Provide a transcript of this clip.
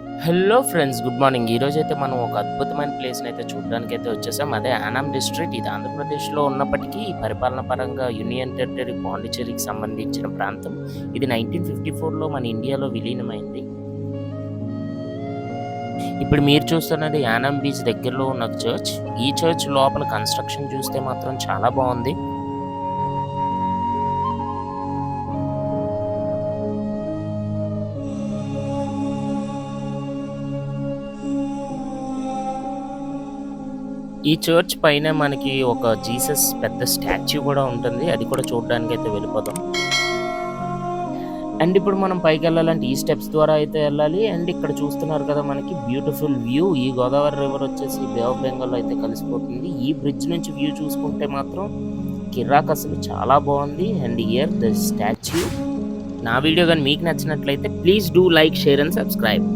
Hello friends, good morning. ఈరోజైతే మనం ఒక అద్భుతమైన ప్లేస్‌ని అయితే చూడడానికైతే వచ్చేసాం. అదే యానాం డిస్ట్రిక్ట్. ఇది ఆంధ్రప్రదేశ్‌లో ఉన్నప్పటికీ పరిపాలన పరంగా యూనియన్ టెరిటరీ పాండిచ్చేరికి సంబంధించిన ప్రాంతం. ఇది 1954లో మన ఇండియాలో విలీనమైంది. ఇప్పుడు మీరు చూస్తున్నది యానాం బీచ్ దగ్గరలో ఉన్న చర్చ్. ఈ చర్చ్ లోపల కన్‌స్ట్రక్షన్ చూస్తే మాత్రం చాలా బావుంది. ఈ చర్చ్ పైన మనకి ఒక జీసస్ పెద్ద స్టాచ్యూ కూడా ఉంటుంది. అది కూడా చూడడానికైతే వెళ్ళిపోదాం. అండ్ ఇప్పుడు మనం పైకెళ్ళాలంటే ఈ స్టెప్స్ ద్వారా అయితే వెళ్ళాలి. అండ్ ఇక్కడ చూస్తున్నారు కదా మనకి బ్యూటిఫుల్ వ్యూ. ఈ గోదావరి రివర్ వచ్చేసి బే ఆఫ్ బెంగాల్లో అయితే కలిసిపోతుంది. ఈ బ్రిడ్జ్ నుంచి వ్యూ చూసుకుంటే మాత్రం కిర్రాక్ అసలు చాలా బాగుంది. And here the statue. నా వీడియో కానీ మీకు నచ్చినట్లయితే please do like, share and subscribe.